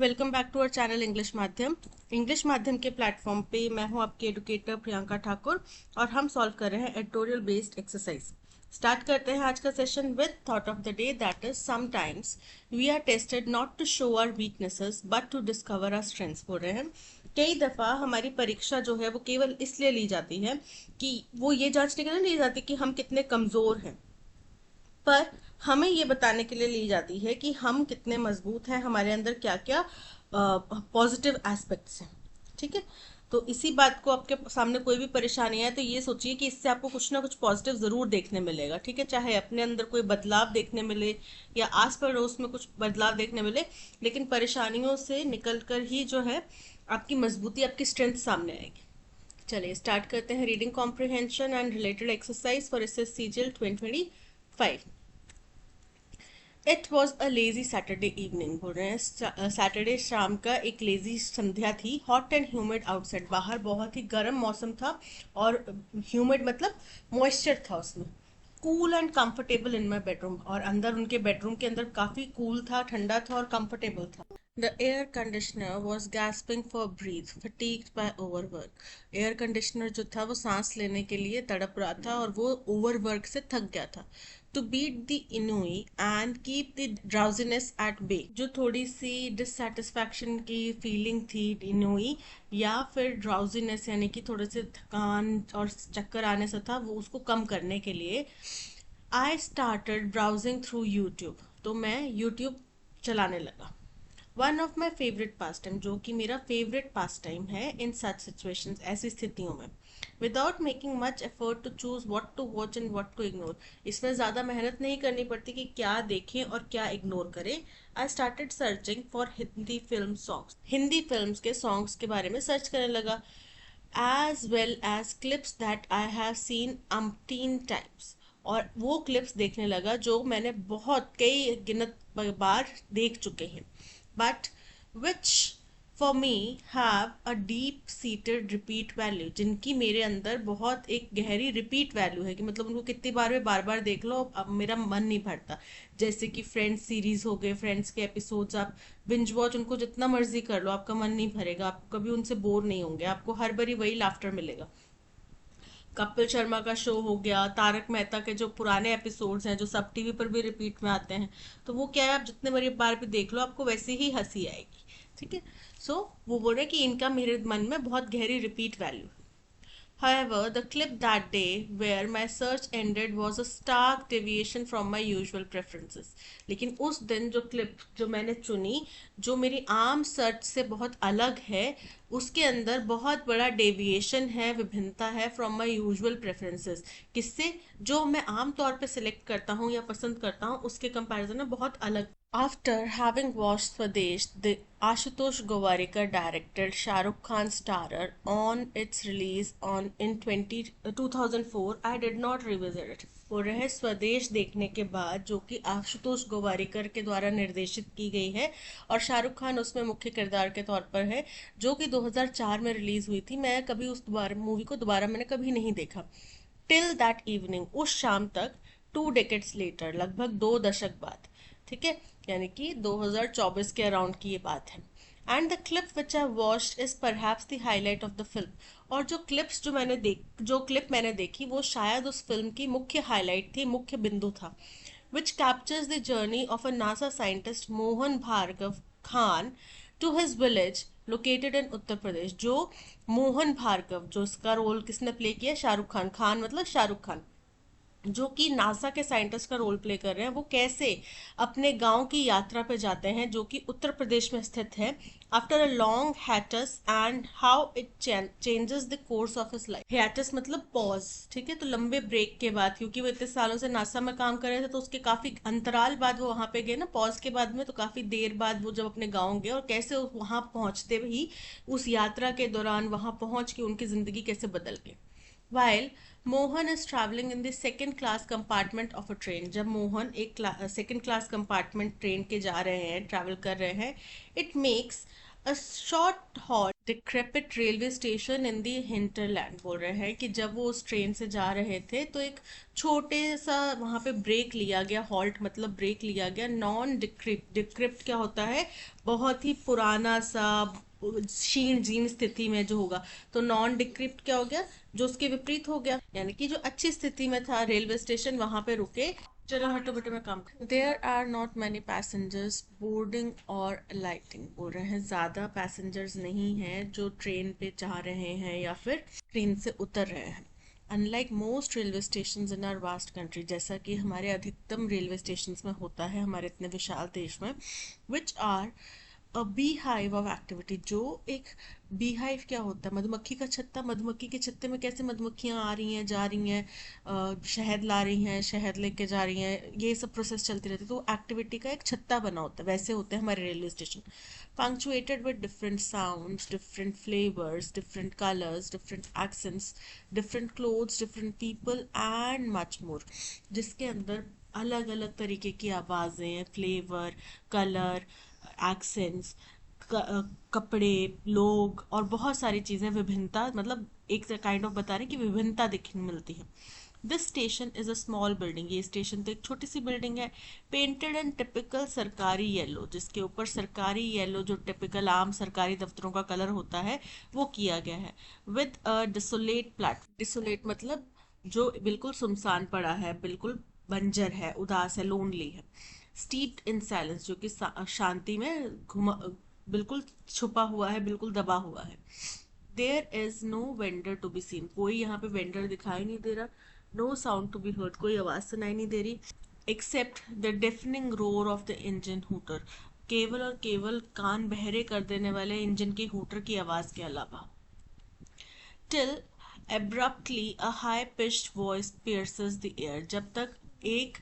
Welcome back to our channel English माध्यम के platform पे मैं हूं आपकी एडुकेटर प्रियंका ठाकुर और हम सॉल्व कर रहे हैं एडिटोरियल बेस्ड एक्सरसाइज। स्टार्ट करते हैं आज का session with thought of the day, that is sometimes we are tested not to show our weaknesses but to discover our strengths. बोल रहे हैं कई दफा हमारी परीक्षा जो है वो केवल इसलिए ली जाती है कि वो ये जांचने के लिए ली जाती कि हम कितने कमजोर हैं, पर हमें ये बताने के लिए ली जाती है कि हम कितने मजबूत हैं, हमारे अंदर क्या क्या पॉजिटिव एस्पेक्ट्स हैं। ठीक है, तो इसी बात को आपके सामने कोई भी परेशानी है तो ये सोचिए कि इससे आपको कुछ ना कुछ पॉजिटिव जरूर देखने मिलेगा। ठीक है, चाहे अपने अंदर कोई बदलाव देखने मिले या आस पड़ोस में कुछ बदलाव देखने मिले, लेकिन परेशानियों से निकल कर ही जो है आपकी मजबूती, आपकी स्ट्रेंथ सामने आएगी। चलिए स्टार्ट करते हैं। Reading comprehension and related exercise for SS CGL 2025। It was a lazy Saturday evening. बोल रहे हैं सैटरडे शाम का एक लेजी संध्या थी। हॉट एंड ह्यूमिड आउटसाइड, बाहर बहुत ही गर्म मौसम था और ह्यूमिड मतलब मॉइस्चर था उसमें। Cool and comfortable in my bedroom, और अंदर उनके बेडरूम के अंदर काफी कूल था, ठंडा था और कंफर्टेबल था। The air conditioner was gasping for breath fatigued by overwork. Air conditioner जो था वो सांस लेने के लिए तड़प रहा था और वो ओवरवर्क से थक गया था। To beat the ennui and keep the drowsiness at bay, जो थोड़ी सी डिससेटिस्फैक्शन की फीलिंग थी इनोई या फिर ड्राउजीनेस यानी कि थोड़े से थकान और चक्कर आने से था, वो उसको कम करने के लिए I started browsing through YouTube, तो मैं यूट्यूब चलाने लगा। One of my favourite pass time, जो कि मेरा फेवरेट पास टाइम है इन सच सिचुएशन, ऐसी स्थितियों में। Without making much effort to choose what to watch and what to ignore, इसमें ज़्यादा मेहनत नहीं करनी पड़ती कि क्या देखें और क्या इग्नोर करें। I started searching for Hindi film songs, Hindi films के सॉन्ग्स के बारे में सर्च करने लगा। As well as clips that I have seen umpteen times, और वो क्लिप्स देखने लगा जो मैंने बहुत कई गिनत बार देख चुके हैं, but which for me have a deep seated repeat value, जिनकी मेरे अंदर बहुत एक गहरी रिपीट वैल्यू है कि मतलब उनको कितनी बार में बार बार देख लो अब मेरा मन नहीं भरता। जैसे कि फ्रेंड्स सीरीज हो गए, फ्रेंड्स के एपिसोड्स आप बिंज वॉच उनको जितना मर्जी कर लो, आपका मन नहीं भरेगा, आप कभी उनसे बोर नहीं होंगे, आपको हर बारी वही लाफ्टर मिलेगा। कपिल शर्मा का शो हो गया, तारक मेहता के जो पुराने एपिसोड्स हैं जो सब टीवी पर भी रिपीट में आते हैं, तो वो क्या है, आप जितने बड़ी बार भी देख लो आपको वैसे ही हंसी आएगी। ठीक है, सो वो बोल रहे कि इनका मेरे मन में बहुत गहरी repeat value. However, the clip that day where my search ended was a stark deviation from my usual preferences. लेकिन उस दिन जो क्लिप जो मैंने चुनी, जो मेरी आम सर्च से बहुत अलग है, उसके अंदर बहुत बड़ा डेविएशन है, विभिन्नता है फ्रॉम माई यूजुअल प्रेफरेंसेस। किससे? जो मैं आम तौर पे सिलेक्ट करता हूँ या पसंद करता हूँ उसके कंपैरिजन में बहुत अलग। After having watched Swadesh, the Ashutosh Gowarikar directed Shah Rukh Khan starrer on its release on in 2004, I did not revisit it. बोल रहे हैं स्वदेश देखने के बाद, जो कि आशुतोष गोवारिकर के द्वारा निर्देशित की गई है और शाहरुख खान उसमें मुख्य किरदार के तौर पर है, जो कि 2004 में रिलीज हुई थी, मैं कभी उस मूवी को दोबारा मैंने कभी नहीं देखा। टिल दैट इवनिंग, उस शाम तक, 2 decades लेटर, लगभग 2 दशक बाद। ठीक है, यानी कि 2024 के अराउंड की ये बात है। And the clip which I watched is perhaps the highlight of the film, और जो क्लिप्स जो क्लिप मैंने देखी वो शायद उस फिल्म की मुख्य हाईलाइट थी, मुख्य बिंदु था। Which captures the journey of a NASA scientist Mohan Bhargav Khan to his village located in Uttar Pradesh. जो मोहन भार्गव, जो इसका रोल किसने प्ले किया? शाहरुख खान। खान मतलब शाहरुख खान, जो कि नासा के साइंटिस्ट का रोल प्ले कर रहे हैं, वो कैसे अपने गांव की यात्रा पे जाते हैं जो कि उत्तर प्रदेश में स्थित है, after a long hiatus, and how it changes the course of his life. Hiatus मतलब पॉज। ठीक है, तो लंबे ब्रेक के बाद, क्योंकि वो इतने सालों से नासा में काम कर रहे थे तो उसके काफी अंतराल बाद वो वहां पे गए ना, पॉज के बाद में, तो काफी देर बाद वो जब अपने गाँव गए और कैसे वहां पहुंचते ही उस यात्रा के दौरान वहां पहुंच के उनकी जिंदगी कैसे बदल गई। While Mohan is travelling in the second class compartment of a train, जब मोहन एक सेकेंड क्लास कंपार्टमेंट ट्रेन के जा रहे हैं, ट्रैवल कर रहे हैं, it makes a short halt decrepit railway station in the hinterland बोल रहे हैं कि जब वो उस ट्रेन से जा रहे थे तो एक छोटे सा वहां पे ब्रेक लिया गया, हॉल्ट मतलब ब्रेक लिया गया। नॉन डिक्रिप्ट, डिक्रिप्ट क्या होता है, बहुत ही पुराना सा क्षीण जीर्ण स्थिति में जो होगा, तो नॉन डिक्रिप्ट क्या हो गया, जो उसके विपरीत हो गया, यानी कि जो अच्छी स्थिति में था रेलवे स्टेशन वहां पे रुके। चलो हटो बेटे मैं काम कर। There are not many passengers boarding और लाइटिंग बोल रहे हैं, ज्यादा पैसेंजर्स नहीं हैं जो ट्रेन पे जा रहे हैं या फिर ट्रेन से उतर रहे हैं। Unlike most railway station in are vast country, जैसा कि हमारे अधिकतम रेलवे स्टेशन में होता है हमारे इतने विशाल देश में, which are a bee hive of activity, जो एक बी हाइव क्या होता है, मधुमक्खी का छत्ता। मधुमक्खी के छत्ते में कैसे मधुमक्खियां आ रही हैं जा रही हैं, शहद ला रही हैं, शहद लेके जा रही हैं, ये सब प्रोसेस चलती रहती है, तो एक्टिविटी का एक छत्ता बना होता है, वैसे होते हैं हमारे railway station. punctuated with different sounds, different flavors, different colors, different accents, different clothes, different people and much more, जिसके अंदर अलग अलग तरीके की आवाज़ें, फ्लेवर, कलर, एक्सेंट्स, कपड़े, लोग और बहुत सारी चीज़ें, विभिन्नता, मतलब एक काइंड ऑफ बता रहे हैं कि विभिन्नता दिखने मिलती है। This station is a small building, ये स्टेशन तो एक छोटी सी बिल्डिंग है। पेंटेड एंड टिपिकल सरकारी येलो, जिसके ऊपर सरकारी येलो जो टिपिकल आम सरकारी दफ्तरों का कलर होता है वो किया गया है। With a desolate platform, desolate मतलब जो बिल्कुल सुनसान पड़ा है, बिल्कुल बंजर है, उदास है, लोनली है। स्टीप्ड इन साइलेंस, जो कि शांति में घुमा, बिल्कुल छुपा हुआ है, बिल्कुल दबा हुआ है। There is no vendor to be seen, कोई यहाँ पे वेंडर दिखाई नहीं दे रहा। No sound to be heard, कोई आवाज सुनाई नहीं दे रही, except the deafening roar of the engine hooter, केवल और केवल कान बहरे कर देने वाले इंजन के हूटर की आवाज के अलावा। Till abruptly a high pitched voice pierces the air, जब तक एक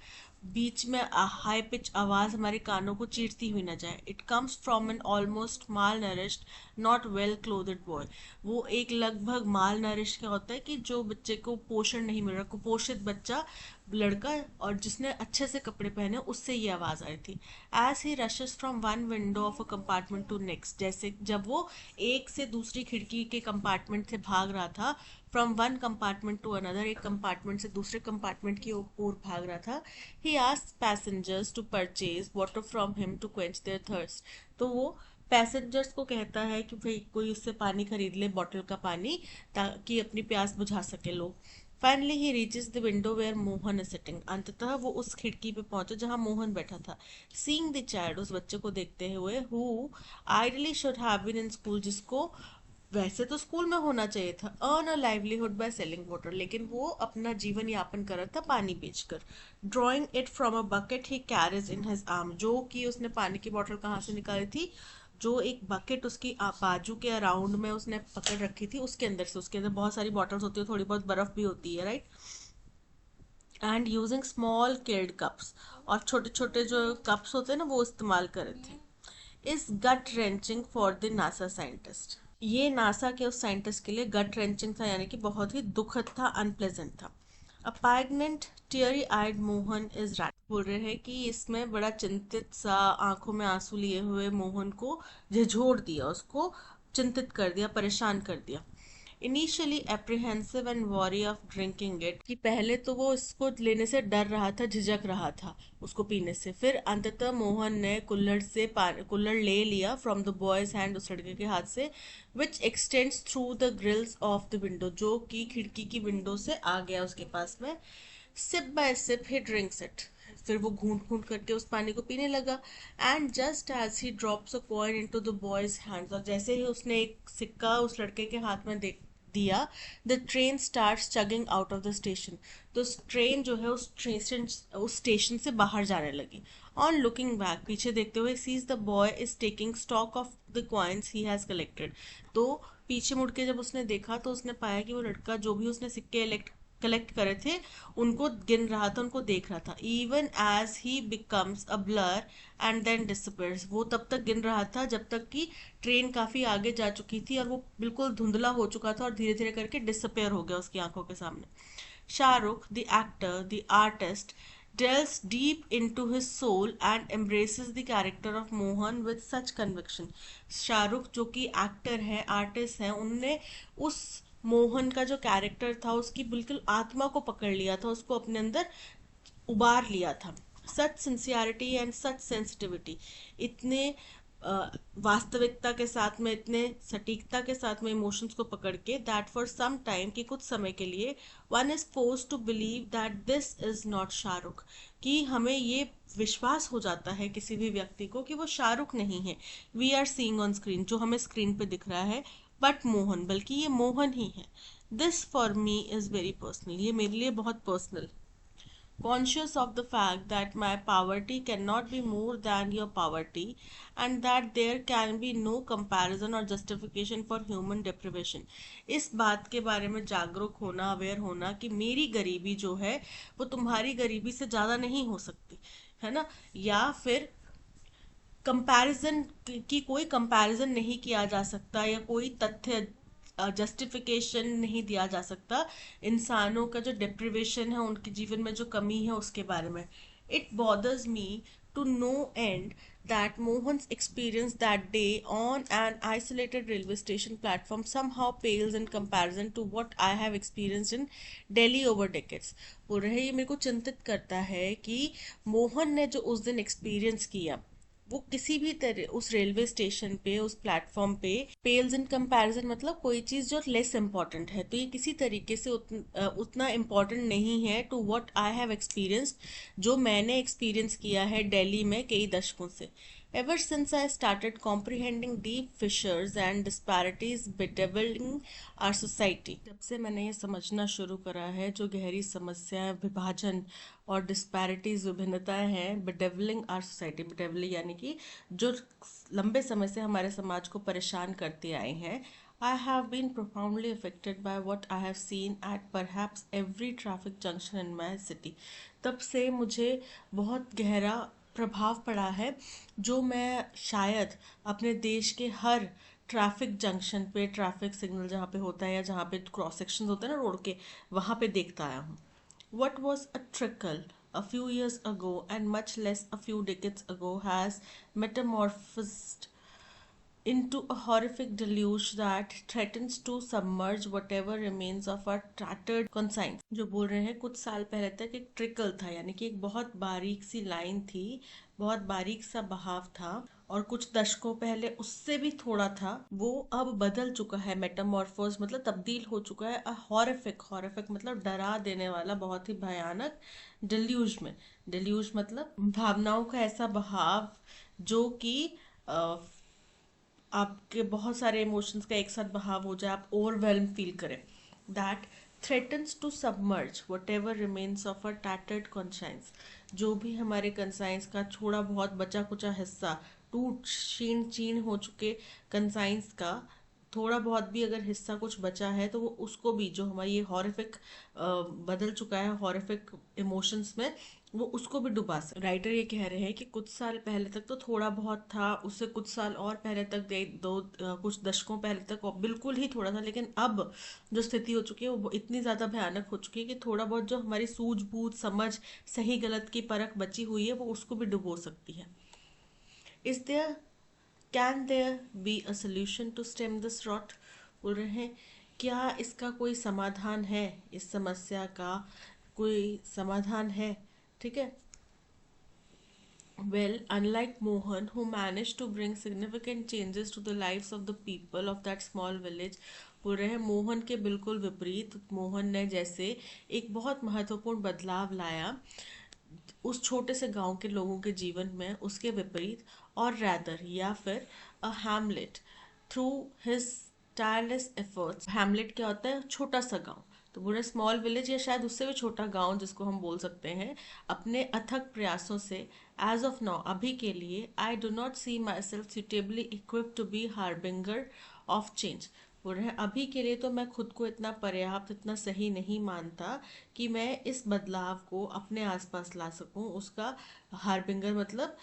बीच में हाई पिच आवाज हमारे कानों को चीरती हुई न जाए। It comes from an almost malnourished not well clothed boy, वो एक लगभग माल नरिश क्या होता है कि जो बच्चे को पोषण नहीं मिल रहा, कुपोषित बच्चा, लड़का, और जिसने अच्छे से कपड़े पहने, उससे ये आवाज आई थी। As he rushes from one window of a compartment to next, जैसे जब वो एक से दूसरी खिड़की के कंपार्टमेंट से भाग रहा था, from one compartment to another, एक कंपार्टमेंट से दूसरे कंपार्टमेंट की ओर भाग रहा था। He asked passengers to purchase water from him to quench their thirst, तो वो पैसेंजर्स को कहता है कि भाई कोई उससे पानी खरीद ले, बॉटल का पानी, ताकि अपनी प्यास बुझा सके लोग। Finally he reaches the window where Mohan is sitting, अंततः वो उस खिड़की पे पहुंचे जहां मोहन बैठा था। सीइंग द चाइल्ड, उस बच्चे को देखते हुए, who ideally should have been in school, जिसको वैसे तो स्कूल में होना चाहिए था, earn a livelihood by selling water, लेकिन वो अपना जीवन यापन कर रहा था पानी बेचकर। Drawing it from a bucket he carries in his arm, जो कि उसने पानी की बोतल कहाँ से निकाली थी, जो एक बकेट उसकी बाजू के अराउंड में उसने पकड़ रखी थी, उसके अंदर से, उसके अंदर बहुत सारी बॉटल्स होती है, थोड़ी बहुत बर्फ भी होती है, right. And using small cared cups, और छोटे छोटे जो कप्स होते हैं ना वो इस्तेमाल करे थे। Is gut wrenching for the NASA scientist, ये नासा के उस साइंटिस्ट के लिए गट रेंचिंग था, यानी कि बहुत ही दुखद था, अनप्लेजेंट था। A poignant teary eyed Mohan is rapt, बोल रहे हैं कि इसमें बड़ा चिंतित सा, आंखों में आंसू लिए हुए मोहन को झिझोड़ दिया, उसको चिंतित कर दिया, परेशान कर दिया। Initially apprehensive and worry of drinking it, कि पहले तो वो इसको लेने से डर रहा था, झिझक रहा था उसको पीने से, फिर अंततः मोहन ने कुल्हड़ ले लिया फ्रॉम द बॉयज हैंड, उस लड़के के हाथ से, which extends through the grills of the window, जो कि खिड़की की विंडो से आ गया उसके पास में। Sip by sip he drinks it, फिर वो घूंट घूंट करके उस पानी को पीने लगा। And just as he drops a coin into the boy's hands, और जैसे ही उसने एक सिक्का उस लड़के के हाथ में दिया, the train starts chugging out of the station, तो ट्रेन जो है उस स्टेशन से बाहर जाने लगी। ऑन लुकिंग बैक, पीछे देखते हुए, sees the boy is taking stock of the coins he has collected, तो पीछे मुड़ के जब उसने देखा तो उसने पाया कि वो लड़का जो भी उसने सिक्के कलेक्ट करे थे उनको गिन रहा था, उनको देख रहा था। Even as he becomes a blur and then disappears, वो तब तक गिन रहा था जब तक कि ट्रेन काफी आगे जा चुकी थी और वो बिल्कुल धुंधला हो चुका था और धीरे धीरे करके डिसअपियर हो गया उसकी आंखों के सामने। Shahrukh the actor, the artist, delves deep into his soul and embraces the character of Mohan with such conviction. Shahrukh जो कि एक्टर है, आर्टिस्ट है, उनने उस मोहन का जो कैरेक्टर था उसकी बिल्कुल आत्मा को पकड़ लिया था, उसको अपने अंदर उबार लिया था. सच सिंसियरिटी एंड सच सेंसिटिविटी, इतने वास्तविकता के साथ में, इतने सटीकता के साथ में इमोशंस को पकड़ के, दैट फॉर सम टाइम, कि कुछ समय के लिए, one is force to believe that this is not Shahrukh, कि हमें ये विश्वास हो जाता है किसी भी व्यक्ति को कि वो शाहरुख नहीं है, we are seeing on screen, जो हमें स्क्रीन पे दिख रहा है, बट मोहन, बल्कि ये मोहन ही है. This for me is very personal, ये मेरे लिए बहुत personal. Conscious of the fact that my poverty cannot be more than your poverty, and that there can be no comparison or justification for human deprivation. इस बात के बारे में जागरूक होना, अवेयर होना कि मेरी गरीबी जो है वो तुम्हारी गरीबी से ज़्यादा नहीं हो सकती है ना, या फिर कंपैरिजन की कोई कंपैरिजन नहीं किया जा सकता, या कोई तथ्य जस्टिफिकेशन नहीं दिया जा सकता इंसानों का जो डिप्रिवेशन है, उनके जीवन में जो कमी है उसके बारे में. It bothers me to know and that Mohan's experience that day on an isolated railway station platform somehow pales in comparison to what I have experienced in Delhi over decades. बोल रहे हैं ये मेरे को चिंतित करता है कि मोहन ने जो उस दिन एक्सपीरियंस किया वो किसी भी तरह उस रेलवे स्टेशन पे, उस प्लेटफॉर्म पे, पेल्स इन कंपैरिजन, मतलब कोई चीज़ जो लेस इम्पॉर्टेंट है, तो ये किसी तरीके से उतना इम्पॉर्टेंट नहीं है to what I have experienced, जो मैंने एक्सपीरियंस किया है दिल्ली में कई दशकों से. Ever since I started comprehending deep fissures and disparities bedeviling our society, जब से मैंने ये समझना शुरू करा है जो गहरी समस्याएं, विभाजन और डिस्पैरिटीज, विभिन्नताएं हैं, bedeviling our society, bedeviling यानी कि जो लंबे समय से हमारे समाज को परेशान करते आए हैं. I have been profoundly affected by what I have seen at perhaps every traffic junction in my city. तब से मुझे बहुत गहरा प्रभाव पड़ा है जो मैं शायद अपने देश के हर ट्रैफिक जंक्शन पे, ट्रैफिक सिग्नल जहाँ पे होता है या जहाँ पे क्रॉस सेक्शन होते हैं ना रोड के, वहाँ पे देखता आया हूँ. What was a trickle a few years ago and much less a few decades ago has metamorphosed into a horrific deluge that threatens to submerge whatever remains of our tattered conscience. जो बोल रहे हैं कुछ साल पहले तक एक trickle था, यानी कि एक बहुत बारीक सी लाइन थी, बहुत बारीक सा बहाव था, और कुछ दशकों पहले उससे भी थोड़ा था, वो अब बदल चुका है. मेटामॉर्फोज मतलब तब्दील हो चुका है. हॉरिफिक, हॉरिफिक मतलब डरा देने वाला, बहुत ही भयानक. डिल्यूज में, डिल्यूज मतलब भावनाओं का ऐसा बहाव जो कि आपके बहुत सारे इमोशंस का एक साथ बहाव हो जाए, आप ओवरवेल्म फील करें. That threatens to submerge whatever remains of a tattered conscience, जो भी हमारे कंसाइंस का थोड़ा बहुत बचा कुचा हिस्सा, टूट क्षीण चीर्ण हो चुके कंसाइंस का थोड़ा बहुत भी अगर हिस्सा कुछ बचा है, तो वो उसको भी, जो हमारी ये हॉरिफिक बदल चुका है हॉरिफिक इमोशंस में, वो उसको भी डुबा सकते. राइटर ये कह रहे हैं कि कुछ साल पहले तक तो थोड़ा बहुत था, उससे कुछ साल और पहले तक, कुछ दशकों पहले तक बिल्कुल ही थोड़ा था, लेकिन अब जो स्थिति हो चुकी है वो इतनी ज़्यादा भयानक हो चुकी है कि थोड़ा बहुत जो हमारी सूझबूझ, समझ, सही गलत की परख बची हुई है, वो उसको भी डुबो सकती है. Is there can there be a solution to stem this rot. बोल रहे हैं क्या इसका कोई समाधान है, इस समस्या का कोई समाधान है. ठीक है. Well, unlike Mohan, who managed to bring significant changes to the lives of the people of that small village, बोल रहे हैं मोहन के बिल्कुल विपरीत, मोहन ने जैसे एक बहुत महत्वपूर्ण बदलाव लाया उस छोटे से गांव के लोगों के जीवन में, उसके विपरीत, और रैदर या फिर a hamlet through his tireless efforts. Hamlet क्या होता है? छोटा सा गांव. तो पूरे स्मॉल विलेज या शायद उससे भी छोटा गांव जिसको हम बोल सकते हैं, अपने अथक प्रयासों से, एज ऑफ नाउ, अभी के लिए, I do not see myself suitably equip to be harbinger of change. बोल रहे हैं अभी के लिए तो मैं खुद को इतना पर्याप्त, इतना सही नहीं मानता कि मैं इस बदलाव को अपने आसपास ला सकूं. उसका हार्बिंगर मतलब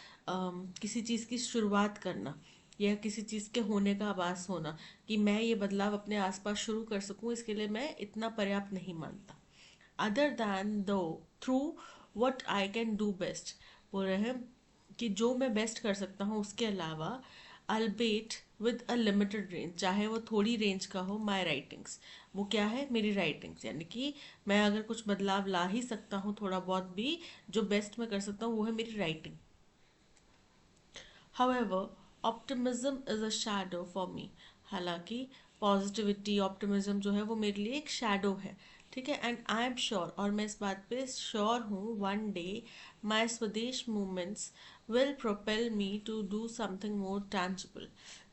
किसी चीज़ की शुरुआत करना या किसी चीज़ के होने का आभास होना, कि मैं ये बदलाव अपने आसपास शुरू कर सकूं, इसके लिए मैं इतना पर्याप्त नहीं मानता. Other than though through what I can do best, बोल रहे हैं कि जो मैं बेस्ट कर सकता हूँ उसके अलावा, अल्बेट विद अ लिमिटेड रेंज, चाहे वो थोड़ी रेंज का हो, माई राइटिंग्स, वो क्या है, मेरी राइटिंग्स, यानी कि मैं अगर कुछ बदलाव ला ही सकता हूँ थोड़ा बहुत भी, जो बेस्ट मैं कर सकता हूँ वो है मेरी writing. However, optimism is a shadow for me. हालांकि पॉजिटिविटी ऑप्टिमिज्म जो है वो मेरे लिए एक शैडो है, ठीक है। एंड आई एम श्योर, और मैं इस बात पे श्योर हूँ, one day my Swadesh movements will propel me to do something more tangible,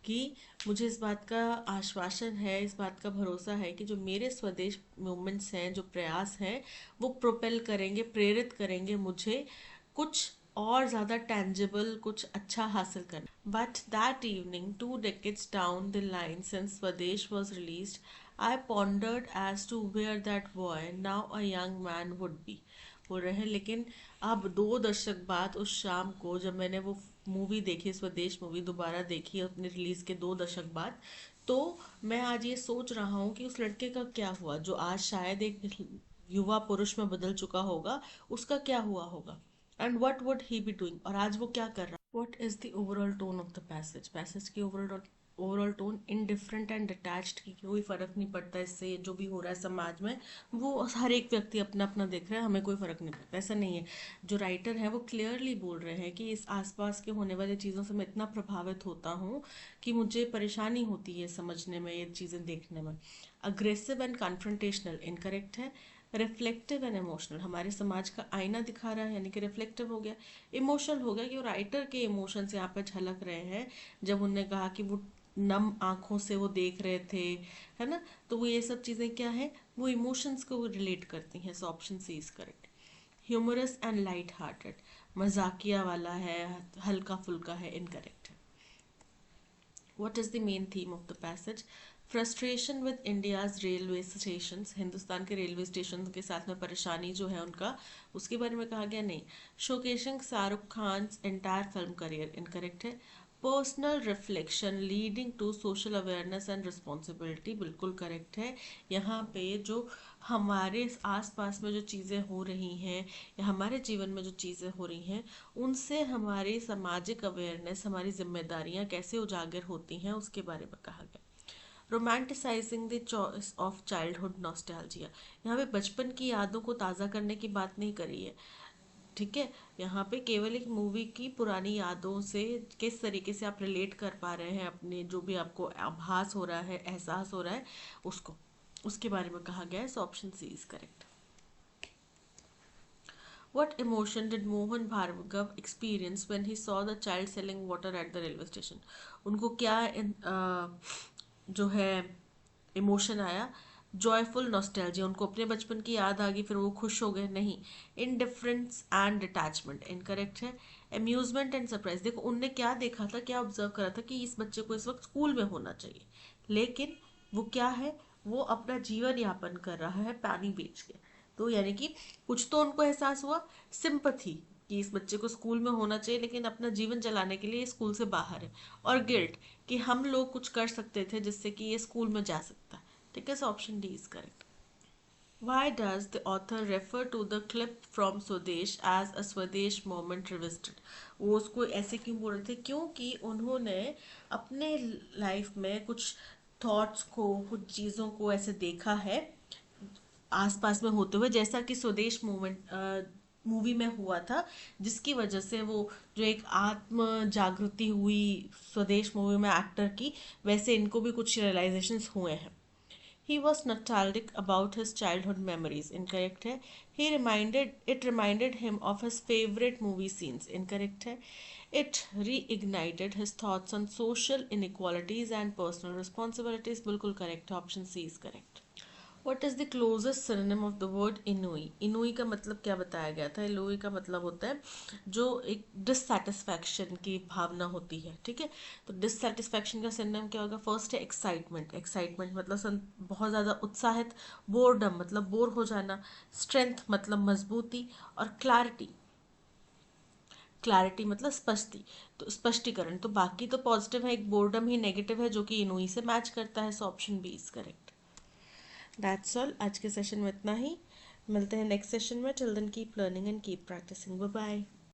कि मुझे इस बात का आश्वासन है, इस बात का भरोसा है कि जो मेरे स्वदेश मूवमेंट्स हैं, जो प्रयास हैं, वो प्रोपेल करेंगे, प्रेरित करेंगे मुझे कुछ और ज़्यादा टेंजिबल, कुछ अच्छा हासिल करना। But that evening, 2 decades down the line since Swades was released, I pondered as to where that boy now a young man would be, बोल रहे हैं। लेकिन अब 2 दशक बाद उस शाम को जब मैंने वो मूवी देखी, स्वदेश मूवी दोबारा देखी अपने रिलीज के 2 दशक बाद, तो मैं आज ये सोच रहा हूँ कि उस लड़के का क्या हुआ जो आज शायद एक युवा पुरुष में बदल चुका होगा, उसका क्या हुआ होगा, and what would he be doing, और आज वो क्या कर रहा है। What is the overall tone of the passage, passage की overall tone indifferent and detached, की कोई फर्क नहीं पड़ता इससे, जो भी हो रहा है समाज में वो हर एक व्यक्ति अपना अपना देख रहा है, हमें कोई फर्क नहीं पड़ता, ऐसा नहीं है। जो राइटर है वो क्लियरली बोल रहे हैं कि इस आसपास के होने वाली चीज़ों से मैं इतना प्रभावित होता हूँ कि मुझे परेशानी होती है समझने में, ये चीज़ें देखने में। अग्रेसिव एंड कन्फ्रंटेशनल इनकरेक्ट है। रिफ्लेक्टिव एंड इमोशनल, हमारे समाज का आईना दिखा रहा है, यानी कि रिफ्लेक्टिव हो गया। इमोशनल हो गया कि वो राइटर के इमोशंस यहाँ पे झलक रहे हैं, जब उनने कहा कि वो नम आंखों से वो देख रहे थे, है ना, तो वो ये सब चीज़ें क्या है, वो इमोशंस को रिलेट करती हैं, so option C is correct. Humorous and light hearted, मजाकिया वाला है, हल्का फुल्का है, इनकरेक्ट है। What is the main theme of the passage? Frustration with India's railway station, Hindustan के रेलवे स्टेशन के साथ में परेशानी जो है उनका, उसके बारे में कहा गया। नहीं। Showcasing Shahrukh Khan entire film career, incorrect है। Personal reflection leading to social awareness and responsibility, बिल्कुल करेक्ट है। यहाँ पे जो हमारे आसपास में जो चीज़ें हो रही हैं या हमारे जीवन में जो चीज़ें हो रही हैं, उनसे हमारी सामाजिक अवेयरनेस, हमारी जिम्मेदारियाँ कैसे उजागर होती हैं, उसके बारे में कहा गया। Romanticising the choice of childhood nostalgia, यहाँ पे बचपन की यादों को ताज़ा करने की बात नहीं करी है, ठीक है। यहाँ पे केवल एक मूवी की पुरानी यादों से किस तरीके से आप रिलेट कर पा रहे हैं, अपने जो भी आपको आभास हो रहा है, एहसास हो रहा है, उसको, उसके बारे में कहा गया है, so option C is correct. What emotion did Mohan Bhargav experience when he saw the child selling water at the railway station? उनको क्या जो है इमोशन आया? जॉयफुल नॉस्टैल्जिया, उनको अपने बचपन की याद आ गई, फिर वो खुश हो गए, नहीं। इनडिफरेंस एंड डिटैचमेंट, इनकरेक्ट है। अम्यूजमेंट एंड सरप्राइज, देखो उनने क्या देखा था, क्या ऑब्जर्व करा था कि इस बच्चे को इस वक्त स्कूल में होना चाहिए, लेकिन वो क्या है, वो अपना जीवन यापन कर रहा है पानी बेच के। तो यानी कि कुछ तो उनको एहसास हुआ, सिंपथी, कि इस बच्चे को स्कूल में होना चाहिए लेकिन अपना जीवन चलाने के लिए स्कूल से बाहर है, और गिल्ट, कि हम लोग कुछ कर सकते थे जिससे कि ये स्कूल में जा सकता है, ठीक है। So option D is correct. Why does the author refer to the clip from Swadesh as a Swadesh moment revisited? वो उसको ऐसे क्यों बोल रहे थे? क्योंकि उन्होंने अपने लाइफ में कुछ थॉट्स को, कुछ चीज़ों को ऐसे देखा है आसपास में होते हुए, जैसा कि स्वदेश मूवमेंट मूवी में हुआ था, जिसकी वजह से वो जो एक आत्म जागृति हुई स्वदेश मूवी में एक्टर की, वैसे इनको भी कुछ रियलाइजेशंस हुए हैं। He was nostalgic about his childhood memories, incorrect है। It reminded him of his favorite movie scenes, incorrect है। It reignited his thoughts on social inequalities and personal responsibilities, बिल्कुल correct है, option C is correct। What is the closest synonym of the word इनोई? इनोई का मतलब क्या बताया गया था? इनोई का मतलब होता है जो एक डिससेटिस्फैक्शन की भावना होती है, ठीक है। तो डिससेटिस्फैक्शन का सिनोनिम क्या होगा? फर्स्ट है एक्साइटमेंट, एक्साइटमेंट मतलब बहुत ज़्यादा उत्साहित। बोर्डम मतलब बोर हो जाना। स्ट्रेंथ मतलब मजबूती। और क्लैरिटी, क्लैरिटी मतलब स्पष्टि, तो स्पष्टीकरण। तो बाकी तो पॉजिटिव है, एक बोर्डम ही नेगेटिव है जो कि इनोई से मैच करता है, so option B is correct. That's all, आज के सेशन में इतना ही। मिलते हैं नेक्स्ट सेशन में। Till then keep learning and keep practising. Bye bye.